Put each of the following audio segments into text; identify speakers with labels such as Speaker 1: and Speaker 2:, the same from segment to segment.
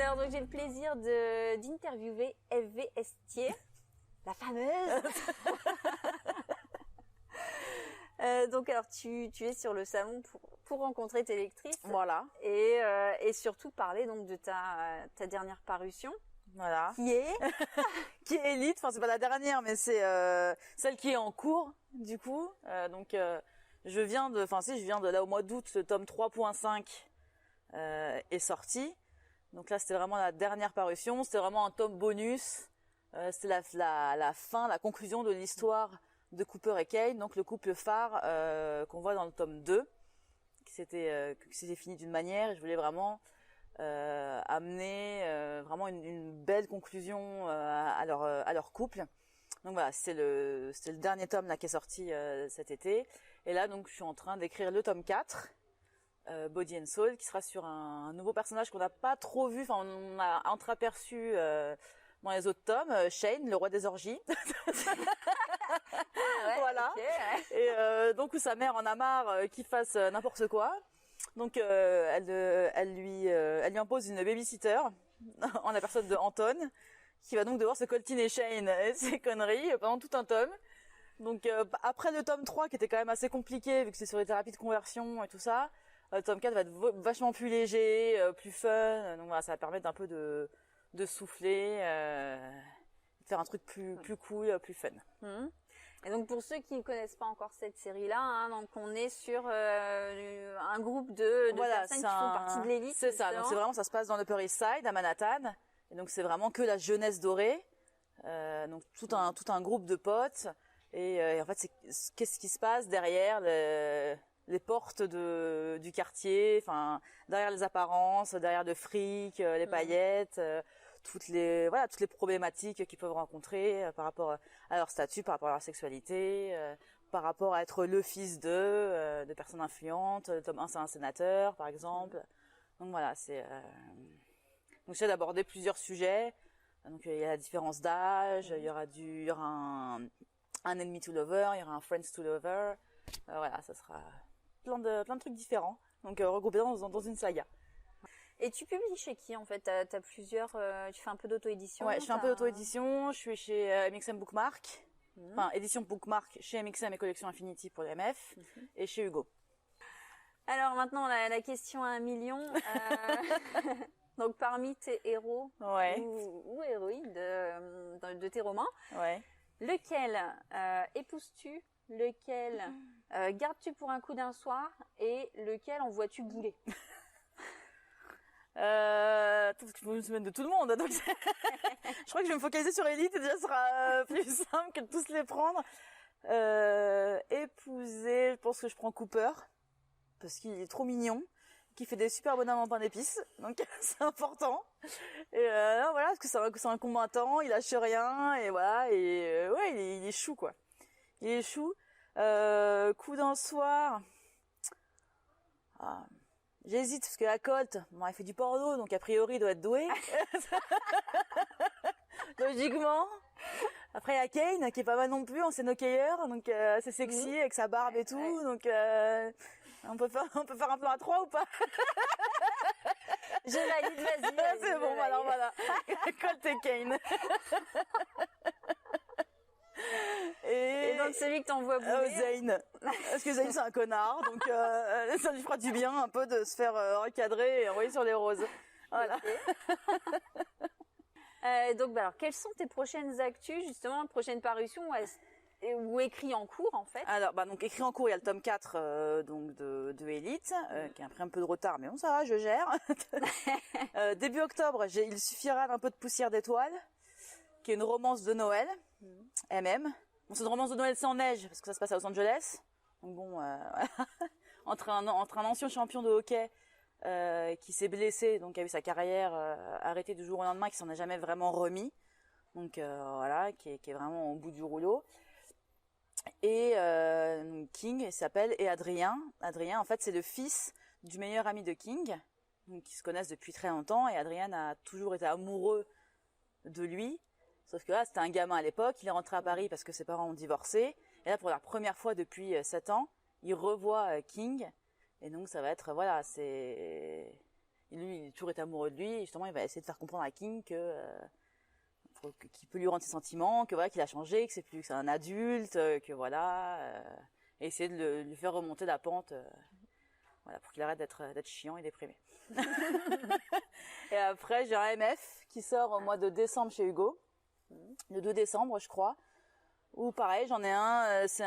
Speaker 1: Alors, donc, j'ai le plaisir d'interviewer F.V. Estier, la fameuse. Donc, alors, tu es sur le salon pour rencontrer tes lectrices.
Speaker 2: Voilà.
Speaker 1: Et surtout parler donc de ta dernière parution.
Speaker 2: Voilà.
Speaker 1: Qui est
Speaker 2: qui est Élite. Enfin, c'est pas la dernière, mais c'est celle qui est en cours, du coup. Je viens de là au mois d'août, le tome 3.5 est sorti. Donc là, c'était vraiment la dernière parution. C'était vraiment un tome bonus. C'était la fin, la conclusion de l'histoire de Cooper et Kane, donc le couple phare qu'on voit dans le tome 2, qui s'était fini d'une manière. Et je voulais vraiment amener vraiment une belle conclusion à leur couple. Donc voilà, c'était le dernier tome là qui est sorti cet été. Et là, donc, je suis en train d'écrire le tome 4. Body and Soul, qui sera sur un nouveau personnage qu'on n'a pas trop vu, enfin on a entreaperçu dans les autres tomes, Shane, le roi des orgies. Voilà. Okay, ouais. Et donc où sa mère en a marre qu'il fasse n'importe quoi. Donc elle lui impose une babysitter en la personne de Anton, qui va donc devoir se coltiner Shane et ses conneries pendant tout un tome. Donc après le tome 3 qui était quand même assez compliqué vu que c'est sur les thérapies de conversion et tout ça, le tome 4 va être vachement plus léger, plus fun. Donc voilà, ça va permettre un peu de souffler, de faire un truc plus cool, plus fun.
Speaker 1: Et donc pour ceux qui ne connaissent pas encore cette série-là, hein, donc on est sur un groupe de personnes qui font partie de l'élite.
Speaker 2: C'est ça. Donc c'est vraiment, ça se passe dans l'Upper East Side à Manhattan. Et donc c'est vraiment que la jeunesse dorée. Donc tout un groupe de potes. Et en fait, qu'est-ce qui se passe derrière les portes du quartier, enfin derrière les apparences, derrière le fric, les paillettes, toutes les problématiques qu'ils peuvent rencontrer par rapport à leur statut, par rapport à leur sexualité, par rapport à être le fils de personnes influentes. Le tome 1, c'est un sénateur, par exemple. Donc voilà, donc j'essaie d'aborder plusieurs sujets. Donc il y a la différence d'âge, il y aura un enemy to lover, il y aura un friends to lover. Voilà, ça sera plein de trucs différents. Donc regroupés dans une saga.
Speaker 1: Et tu publies chez qui en fait? T'as plusieurs, tu fais un peu d'auto-édition?
Speaker 2: Ouais, je fais un peu d'auto-édition. Je suis chez MXM Bookmark, enfin édition Bookmark chez MXM et Collection Infinity pour les MF, et chez Hugo.
Speaker 1: Alors maintenant la question à 1 million. Donc parmi tes héros ou héroïnes de tes romans, lequel épouses-tu, lequel gardes-tu pour un coup d'un soir, et lequel envoies-tu bouler?
Speaker 2: Je peux me souvenir de tout le monde, donc je crois que je vais me focaliser sur Elite et déjà ce sera plus simple que de tous les prendre. Épouser, je pense que je prends Cooper parce qu'il est trop mignon, qui fait des super bonhommes en pain d'épices, donc c'est important. Et voilà, parce que c'est un combattant, il lâche rien, et voilà, et il est chou quoi. Il est chou. Coup d'un soir. J'hésite parce que la Colt, elle fait du porno, donc a priori il doit être doué. Logiquement. Après il y a Kane qui est pas mal non plus, ancien hockeyeur, donc c'est sexy avec sa barbe et tout, donc on peut faire un plan à 3 ou pas?
Speaker 1: Je valide, vas-y.
Speaker 2: C'est bon, alors voilà. Colt et Kane. Et
Speaker 1: donc celui que t'envoies bouler,
Speaker 2: Zane, parce que Zane c'est un connard, donc ça lui fera du bien un peu de se faire recadrer et envoyer sur les roses. Voilà.
Speaker 1: Donc alors quelles sont tes prochaines actus, justement, prochaines parutions ou écrits en cours en fait?
Speaker 2: Alors donc écrit en cours, il y a le tome 4 donc de Elite qui a pris un peu de retard, mais bon ça va, je gère. Début octobre, Il suffira d'un peu de poussière d'étoiles, qui est une romance de Noël. MM. Bon, c'est une romance de Noël sans neige parce que ça se passe à Los Angeles. Donc bon, voilà. entre un ancien champion de hockey qui s'est blessé, donc a eu sa carrière arrêtée du jour au lendemain, qui s'en a jamais vraiment remis. Donc voilà, qui est vraiment au bout du rouleau. Et King, il s'appelle, et Adrien. Adrien, en fait, c'est le fils du meilleur ami de King, donc ils se connaissent depuis très longtemps. Et Adrien a toujours été amoureux de lui. Sauf que là, c'était un gamin à l'époque, il est rentré à Paris parce que ses parents ont divorcé. Et là, pour la première fois depuis 7 ans, il revoit King. Et donc, ça va être, voilà, lui, il est toujours amoureux de lui, et justement, il va essayer de faire comprendre à King qu'il peut lui rendre ses sentiments, que voilà, qu'il a changé, que c'est un adulte, que voilà, et essayer de lui faire remonter la pente, voilà, pour qu'il arrête d'être chiant et déprimé. Et après, j'ai un MF qui sort au mois de décembre chez Hugo, le 2 décembre, je crois. Ou pareil, j'en ai un, c'est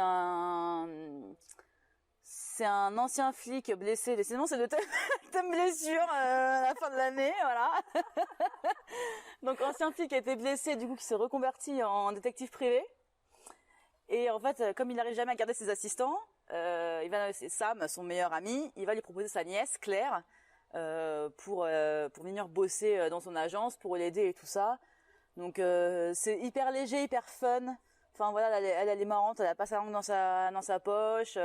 Speaker 2: un ancien flic blessé. Décidément, c'est le thème blessure à la fin de l'année, voilà. Donc, ancien flic qui a été blessé, du coup, qui s'est reconverti en détective privé. Et en fait, comme il n'arrive jamais à garder ses assistants, c'est Sam, son meilleur ami, il va lui proposer sa nièce, Claire, pour venir bosser dans son agence, pour l'aider et tout ça. Donc, c'est hyper léger, hyper fun. Enfin voilà, elle est marrante, elle a pas sa langue dans sa poche,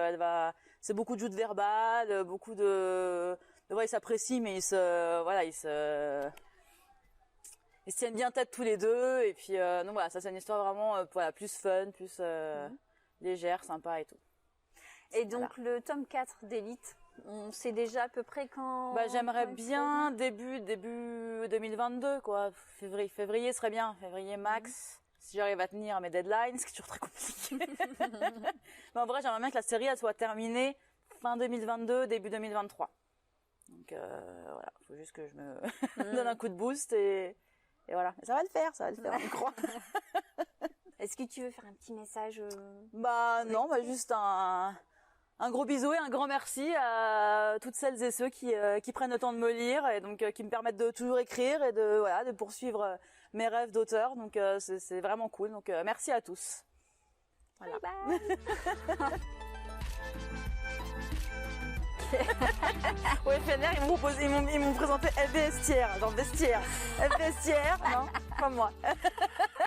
Speaker 2: c'est beaucoup de joutes verbales, beaucoup de ouais, ils s'apprécient, mais ils se tiennent bien tête tous les deux, et puis donc voilà, ça c'est une histoire vraiment voilà, plus fun, plus légère, sympa et tout.
Speaker 1: Et donc le tome 4 d'Élite, on sait déjà à peu près quand?
Speaker 2: J'aimerais bien début 2022 quoi, février serait bien, février max. Si j'arrive à tenir mes deadlines, ce qui est toujours très compliqué. Mais en vrai, j'aimerais bien que la série elle soit terminée fin 2022, début 2023. Donc voilà, faut juste que je me donne un coup de boost et voilà. Mais ça va le faire, on y croit.
Speaker 1: Est-ce que tu veux faire un petit message
Speaker 2: Non, juste un gros bisou et un grand merci à toutes celles et ceux qui prennent le temps de me lire et donc qui me permettent de toujours écrire et de poursuivre mes rêves d'auteur. Donc c'est vraiment cool. Donc merci à tous. Voilà. Bye bye. Ouais, FNR, ils m'ont présenté FVestiaire, genre vestiaire. FVestiaire, non, pas moi.